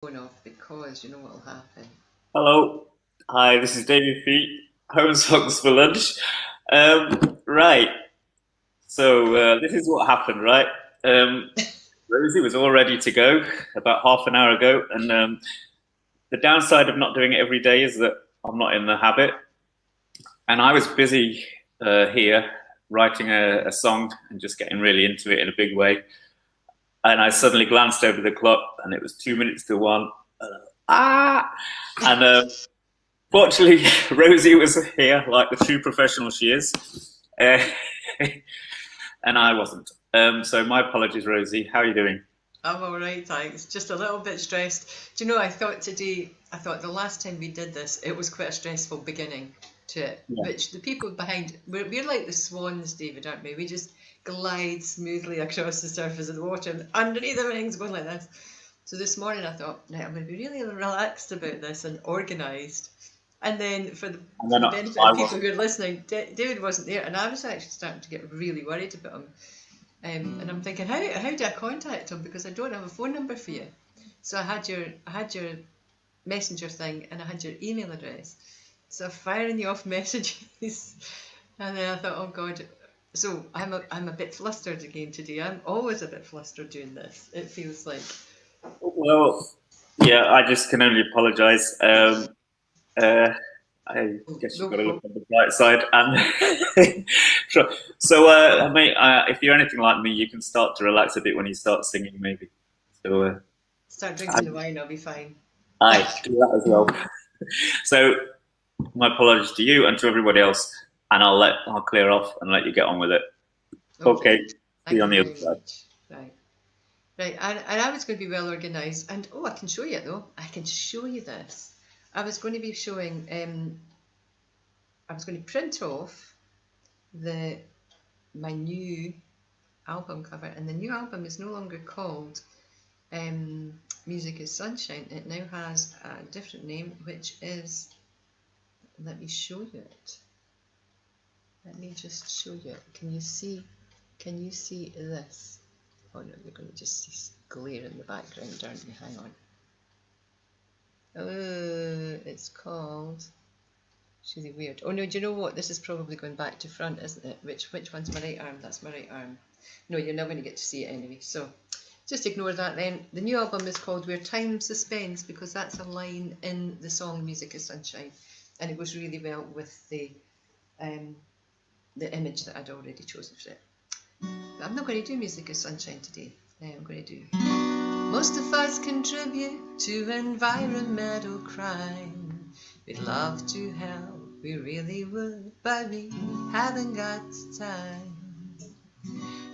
phone off because you know what will happen. Hello. Hi, this is David Feet, HomeSongs4Lunch. Right, so this is what happened, right? Um, Rosie was all ready to go about half an hour ago, and the downside of not doing it every day is that I'm not in the habit. And I was busy here writing a song and just getting really into it in a big way. And I suddenly glanced over the clock, and it was 2 minutes to one. Ah! And Fortunately, Rosie was here, like the true professional she is, uh, and I wasn't. So my apologies, Rosie. How are you doing? I'm all right, thanks. Just a little bit stressed. Do you know, I thought the last time we did this, it was quite a stressful beginning to it, Yeah. which the people behind, we're like the swans, David, aren't we? We just glide smoothly across the surface of the water and underneath everything's going like this. So this morning I thought, right, I'm going to be really relaxed about this and organised. And then And for then the benefit I of people wasn't. who are listening, David wasn't there, and I was actually starting to get really worried about him. And I'm thinking, how do I contact him because I don't have a phone number for you. So I had your messenger thing and I had your email address. So I'm firing you off messages, and then I thought, oh God. So I'm a bit flustered again today. I'm always a bit flustered doing this. It feels like. Well, yeah, I just can only apologise. Uh, I guess you've Go got to look go. on the bright side. And sure. So, mate, if you're anything like me, you can start to relax a bit when you start singing, maybe. So, Start I, drinking the wine, I'll be fine. I do that as well. So, my apologies to you and to everybody else, and I'll clear off and let you get on with it. Okay, Okay. see you Thank on you the other very side. much. Right. Right, and I was going to be well organised, and oh, I can show you it though. I can show you this. I was going to be showing. I was going to print off the my new album cover, and the new album is no longer called "Music Is Sunshine." It now has a different name, which is. Let me show you it. Let me just show you it. Can you see? Can you see this? Oh no, you're going to just see glare in the background, aren't you? Hang on. It's called. It's really weird. Oh no, do you know what? This is probably going back to front, isn't it? Which one's my right arm? That's my right arm. No, you're never going to get to see it anyway. So just ignore that then. The new album is called Where Time Suspends because that's a line in the song Music is Sunshine. And it goes really well with um, the image that I'd already chosen for it. But I'm not going to do Music is Sunshine today. I'm going to do most of us contribute to environmental crime. We'd love to help, we really would, but we haven't got the time.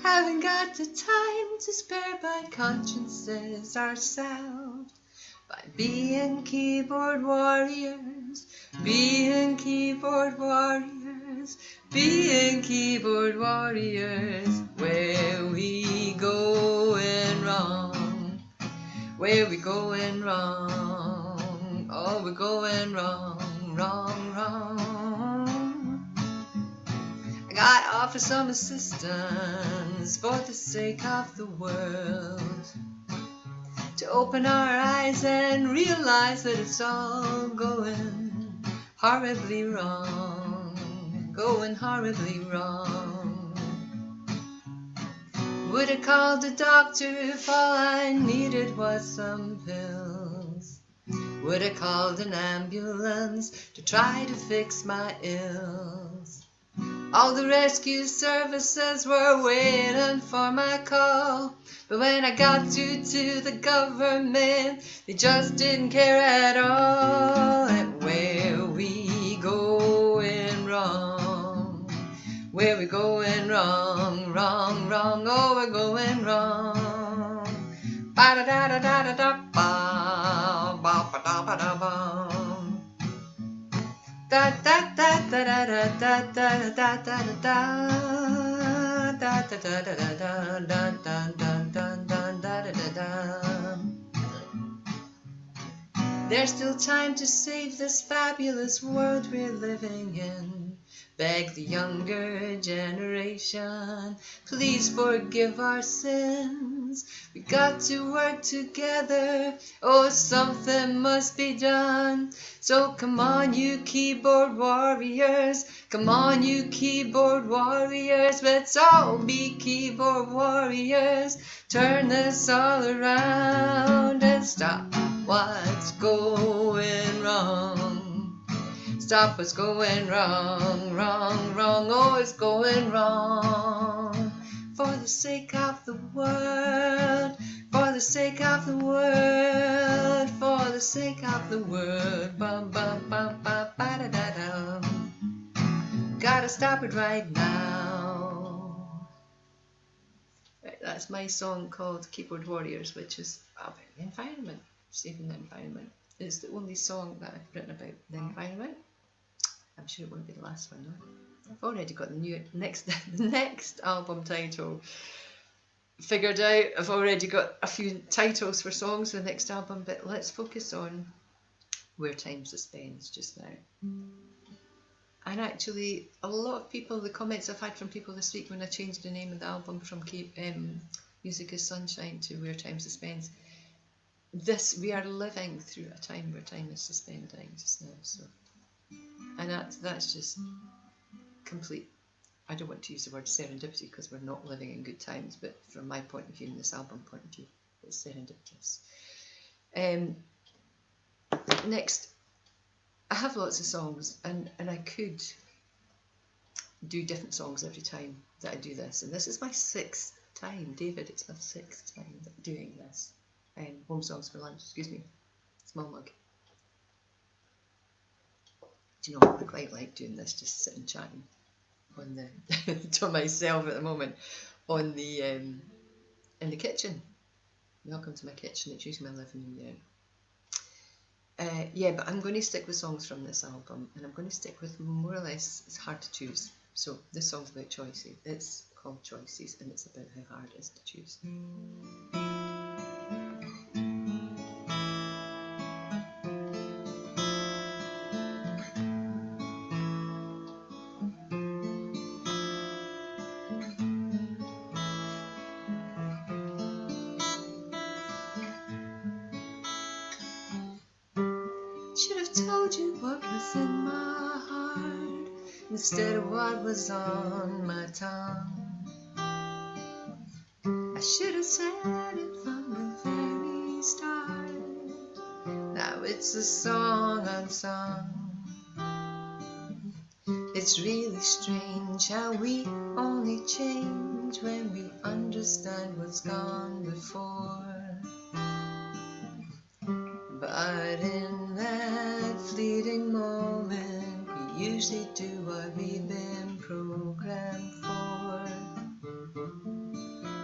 Haven't got the time to spare by consciences ourselves. By being keyboard warriors, being keyboard warriors, being keyboard warriors, where we going wrong. Where we going wrong? Oh, we're going wrong, wrong, wrong. I got offer some assistance for the sake of the world. To open our eyes and realize that it's all going horribly wrong. Going horribly wrong. Would have called a doctor if all I needed was some pills. Would have called an ambulance to try to fix my ills. All the rescue services were waiting for my call. But when I got through to the government, they just didn't care at all. And where we going wrong? Where we going wrong, wrong, wrong, oh, we're going wrong. Ba-da-da-da-da-da-ba, ba-ba-da-ba-da-ba. Da da da da da da da da da da da da da. There's still time to save this fabulous world we're living in. Beg the younger generation, please forgive our sins. hands. We got to work together. Oh, something must be done. So come on, you keyboard warriors. Come on, you keyboard warriors. Let's all be keyboard warriors. Turn this all around and stop what's going wrong. Stop what's going wrong, wrong, wrong. Oh, it's going wrong. For the sake of the world, for the sake of the world, for the sake of the world. Bum, bum, bum, bum, ba, da, da, da. Gotta stop it right now. Right, that's my song called Keyboard Warriors, which is about the environment, saving the environment. It's the only song that I've written about the environment. I'm sure it won't be the last one, though. I've already got the next album title figured out. I've already got a few titles for songs for the next album, but let's focus on Where Time Suspends just now. And actually, a lot of people, the comments I've had from people this week when I changed the name of the album from Music is Sunshine to Where Time Suspends, we are living through a time where time is suspending just now. So, and that's just complete. I don't want to use the word serendipity because we're not living in good times, but from my point of view, and this album point of view, it's serendipitous. Next, I have lots of songs, and I could do different songs every time that I do this, and this is my 6th time, David, it's my 6th time doing this. Home Songs for Lunch, excuse me, small mug. Do you know, I quite like doing this, just sitting chatting on the to myself at the moment on the in the kitchen. Welcome to my kitchen. It's usually my living room now. Yeah, but I'm going to stick with songs from this album, and I'm going to stick with more or less. It's hard to choose. So this song's about choices. It's called Choices, and it's about how hard it is to choose. Should have told you what was in my heart instead of what was on my tongue. I should have said it from the very start. Now it's a song unsung. It's really strange how we only change when we understand what's gone before. But in that fleeting moment, we usually do what we've been programmed for.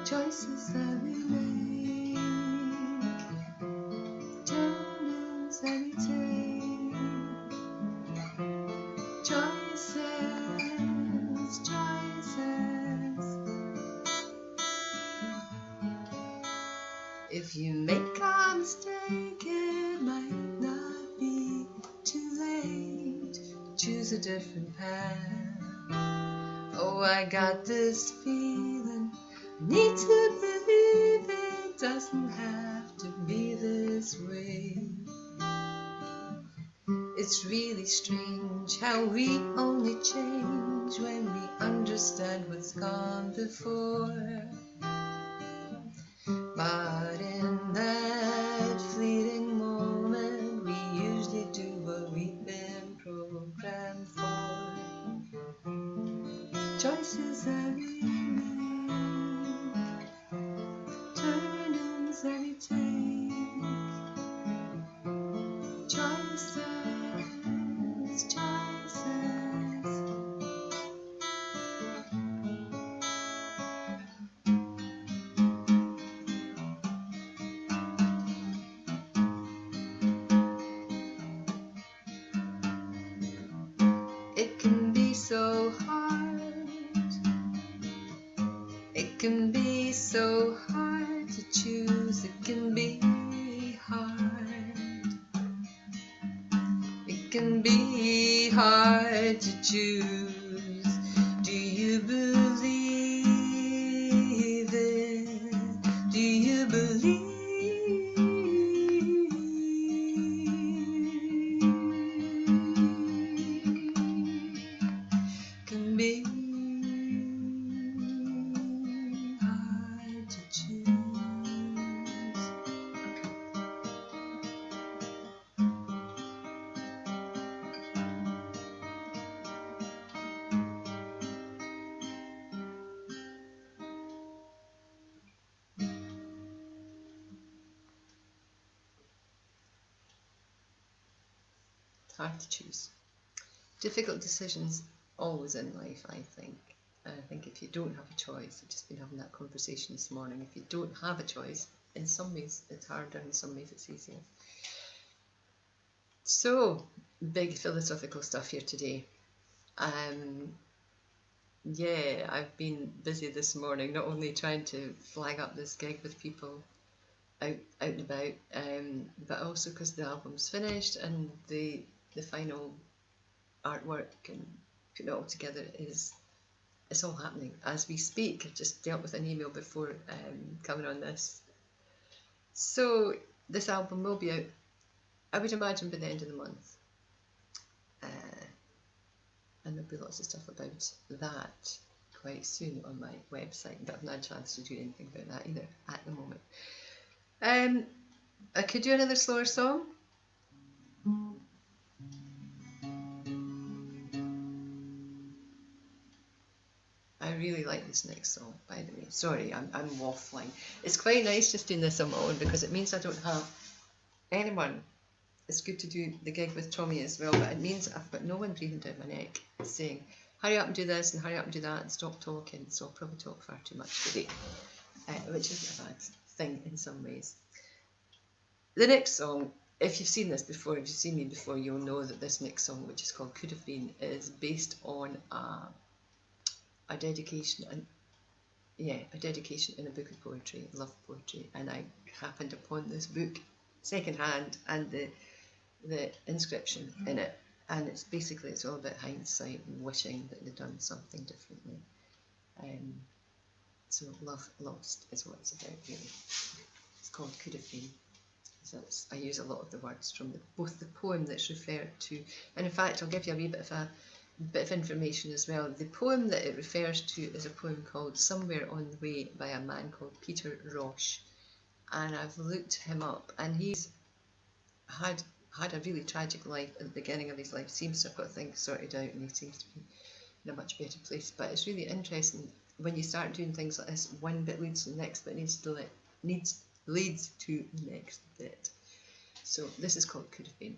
Choices that we make, turns that we take. Choices, choices. If you make a mistake, it might not be too late to choose a different path. Oh, I got this feeling, need to believe it doesn't have to be this way. It's really strange how we only change when we understand what's gone before. But in that fleeting moment, we usually do what we've been programmed for. Choices that we make, turnings that we take. Choices, choices. It can be so hard. It can be so hard to choose. It can be hard. It can be hard to choose. Do you believe it? Do you hard to choose. Difficult decisions always in life, I think. And I think if you don't have a choice, I've just been having that conversation this morning, if you don't have a choice, in some ways it's harder, in some ways it's easier. So, big philosophical stuff here today. Yeah, I've been busy this morning, not only trying to flag up this gig with people out and about, but also because the album's finished and the final artwork and putting it all together it's all happening as we speak. I just dealt with an email before coming on this. So this album will be out, I would imagine, by the end of the month. And there'll be lots of stuff about that quite soon on my website, but I've not had a chance to do anything about that either at the moment. I could do another slower song. I really like this next song, by the way. Sorry, I'm waffling. It's quite nice just doing this on my own because it means I don't have anyone. It's good to do the gig with Tommy as well, but it means I've got no one breathing down my neck saying, hurry up and do this and hurry up and do that and stop talking. So I'll probably talk far too much today, which isn't a bad thing in some ways. The next song, if you've seen this before, if you've seen me before, you'll know that this next song, which is called Could Have Been, is based on a dedication in a book of poetry, love poetry, and I happened upon this book secondhand and the inscription in it, and it's all about hindsight and wishing that they'd done something differently. So love lost is what it's about, really. It's called Could Have Been. So I use a lot of the words from both the poem that's referred to, and in fact I'll give you a wee bit of information as well. The poem that it refers to is a poem called Somewhere on the Way by a man called Peter Roche, and I've looked him up, and he's had a really tragic life at the beginning of his life. Seems to have got things sorted out and he seems to be in a much better place, but it's really interesting when you start doing things like this. One bit leads to the next bit, leads to the next bit. So this is called Could Have Been.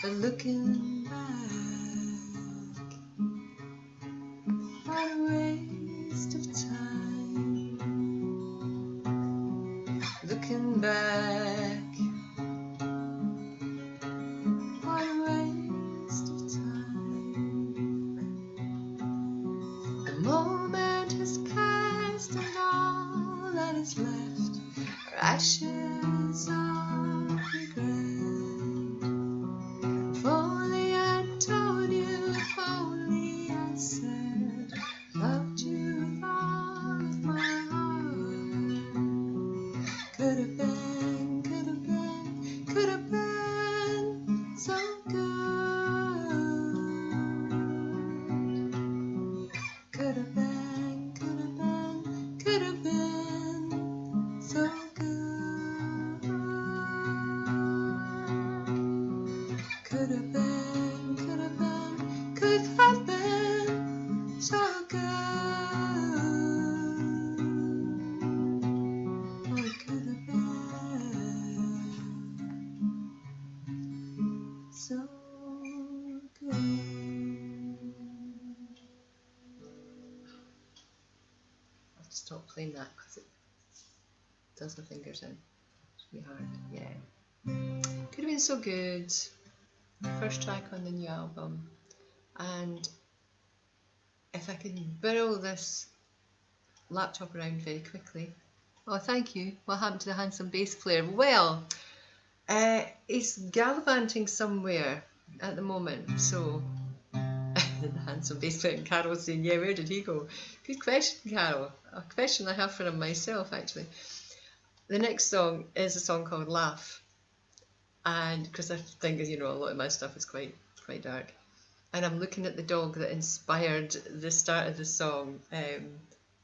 Looking back, what a waste of time. Looking back, what a waste of time. The moment has passed and all that is left are ashes of regret. Stop playing that because it does my fingers in. It's really hard. Yeah. Could have been so good. First track on the new album. And if I could borrow this laptop around very quickly. Oh, thank you. What happened to the handsome bass player? Well, he's gallivanting somewhere at the moment, so the handsome bass player, and Carol's saying, yeah, where did he go? Good question, Carol. A question I have for him myself, actually. The next song is a song called Laugh. And because I think, a lot of my stuff is quite dark. And I'm looking at the dog that inspired the start of the song,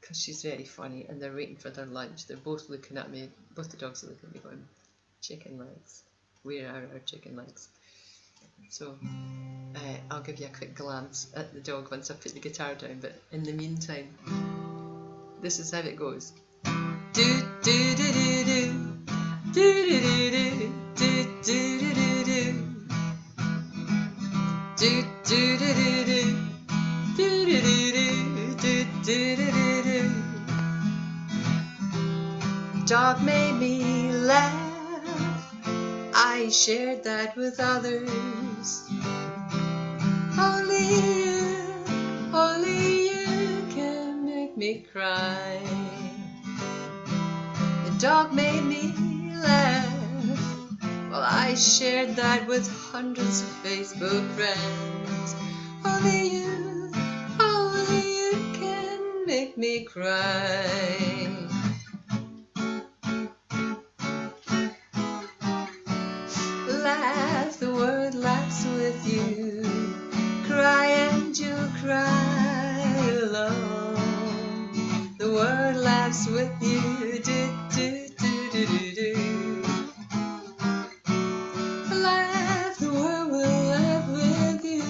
because she's very funny, and they're waiting for their lunch. They're both looking at me, both the dogs are looking at me going, chicken legs. Where are our chicken legs? So I'll give you a quick glance at the dog once I put the guitar down, but in the meantime, this is how it goes. Do do do do do do do do do do do do do do do do do. Dog made me laugh. I shared that with others. Only you can make me cry. The dog made me laugh. Well, I shared that with hundreds of Facebook friends. Only you can make me cry. Laugh, the world laughs with you. Cry and you'll cry alone. The world laughs with you. Do, do, do, do, do, do. Laugh, the world will laugh with you.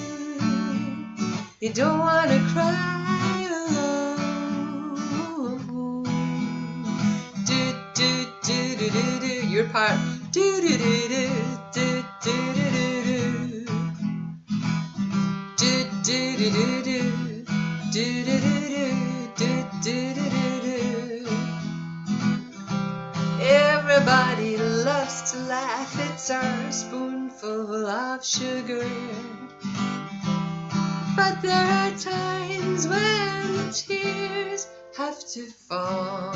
You don't want to cry alone. Do, do, do, do, do, do. Your part. Do, do, do, do, do, do, do, do. Do, do, do, do, do. Do, do, do, do, do, do, do, do. Everybody loves to laugh. It's our spoonful of sugar. But there are times when the tears have to fall.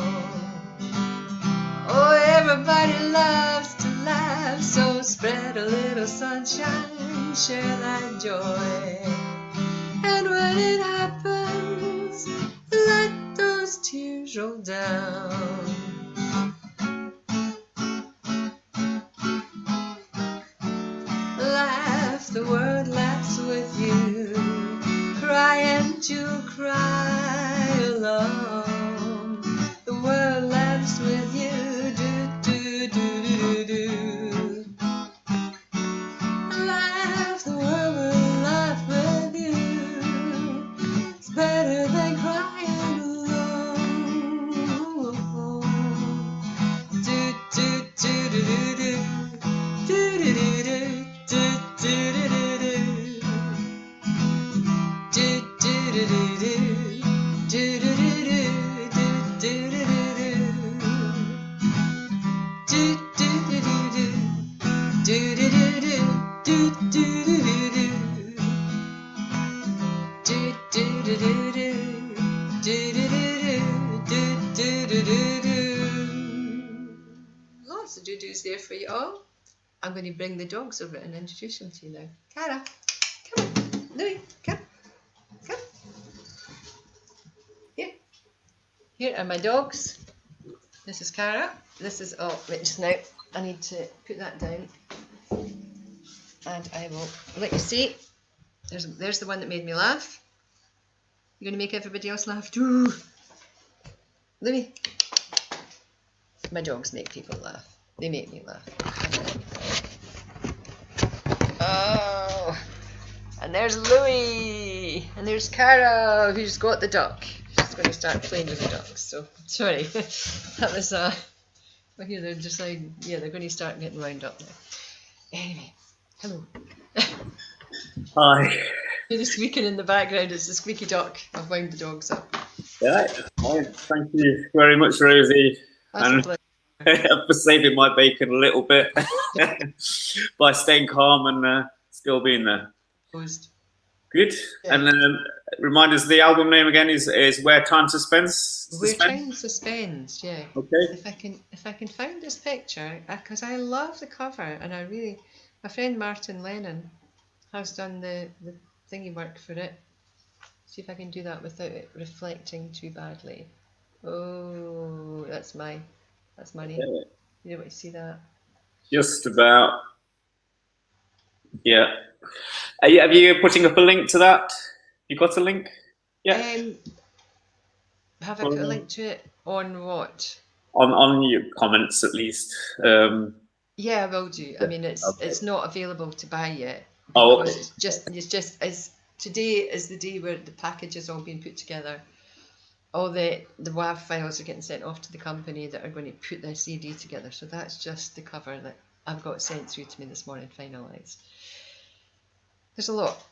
Oh, everybody loves to laugh, so spread a little sunshine, share that joy. And when it happens, let those tears roll down. Laugh, the world laughs with you. Cry and you'll cry alone. The world laughs with you. Do, do, do, do, do. Laugh, the world will laugh with you. It's better than crying alone. Do, do, do, do, do, do. Do, do, do, do, do, do, do, do. Do, do, do, do, do. Do, do, do, do, do, do, do, do. Do, do, do, do, do. Do, do, do, do. Do, do, do, do, do. Do, do, do, do, do. Do, do, do, do. Do, do, do, do. Lots of doo-doos there for you all. I'm going to bring the dogs over and introduce them to you now. Cara, come on. Louis, come. Come. Here are my dogs. This is Cara. This is, wait just now. I need to put that down. And I will let you see. There's the one that made me laugh. You're going to make everybody else laugh too. Louis. My dogs make people laugh. They make me laugh. Oh, and there's Louis, and there's Cara, who's got the duck. She's going to start playing with the ducks. So sorry, that was well, here they're deciding. Yeah, they're going to start getting wound up now. Anyway, hello. Hi. You're the squeaking in the background. It's the squeaky duck. I've wound the dogs up. Yeah. Hi. Thank you very much, Rosie. That's a pleasure. For saving my bacon a little bit by staying calm and still being there. Post. Good. Yeah. And then remind us, the album name again is Where Time Suspends. Where Time Suspends. Yeah. Okay. If I can find this picture, because I love the cover, and I really, my friend Martin Lennon has done the thingy work for it. See if I can do that without it reflecting too badly. Oh, that's money. Yeah. You don't want to see that. Just about. Yeah. Have you putting up a link to that? You got a link? Yeah. Have I put a link to it on what? On your comments at least. Yeah, I will do. I mean, it's not available to buy yet Oh, because okay. it's just as today is the day where the package is all being put together. All the WAV files are getting sent off to the company that are going to put their CD together. So that's just the cover that I've got sent through to me this morning, finalised. There's a lot.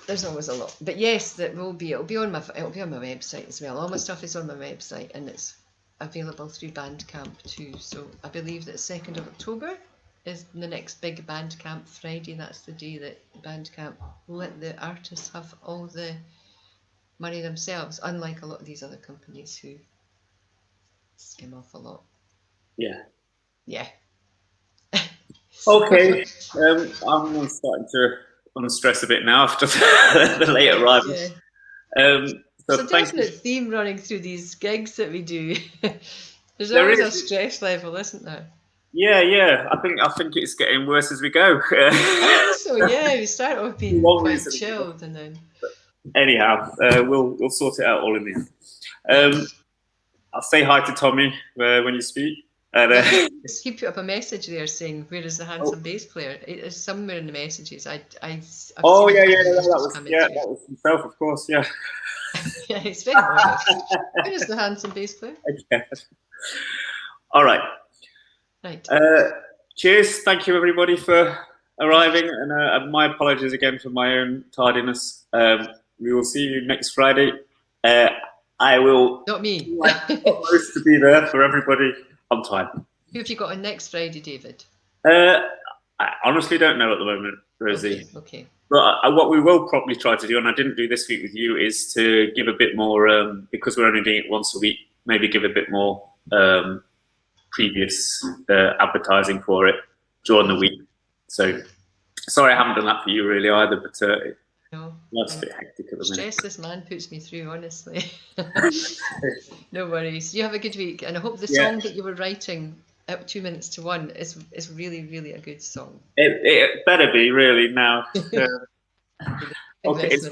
There's always a lot. But yes, it'll be on my website as well. All my stuff is on my website and it's available through Bandcamp too. So I believe that 2nd of October is the next big Bandcamp Friday. That's the day that Bandcamp let the artists have all the money themselves, unlike a lot of these other companies who skim off a lot. Yeah. Yeah. Okay. I'm starting to unstress a bit now after the late arrival. Yeah. So There's a definite theme running through these gigs that we do. There's there always a is. stress level, isn't there? Yeah. I think it's getting worse as we go. I think so. Yeah, we start off being Long quite reason. chilled, and then Anyhow, we'll sort it out all in the end. I'll say hi to Tommy when you speak. And, he put up a message there saying, "Where is the handsome bass player?" It is somewhere in the messages. I've yeah, that that was himself, of course. Yeah. Yeah, it's very modest. Where is the handsome bass player? Okay. All right. Right. Cheers. Thank you, everybody, for arriving. And my apologies again for my own tardiness. We will see you next Friday. I will Not me. to be there for everybody on time. Who have you got on next Friday, David? I honestly don't know at the moment, Rosie. Okay. But what we will probably try to do, and I didn't do this week with you, is to give a bit more, because we're only doing it once a week, maybe give a bit more previous advertising for it during the week. So, sorry I haven't done that for you really either, but no, that's a bit hectic at the minute. Stress this man puts me through, honestly. No worries. You have a good week, and I hope the song that you were writing at 2 minutes to 1 is really, really a good song. It better be really now. Okay, it's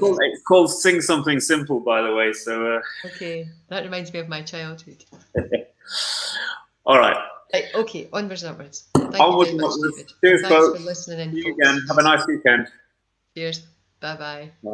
called "Sing Something Simple," by the way. So okay, that reminds me of my childhood. All right. Right. Okay. Onwards and upwards. Thank you very much, David. Cheers, thanks folks. for listening in. See you again. Have a nice weekend. Cheers. Bye-bye. Bye.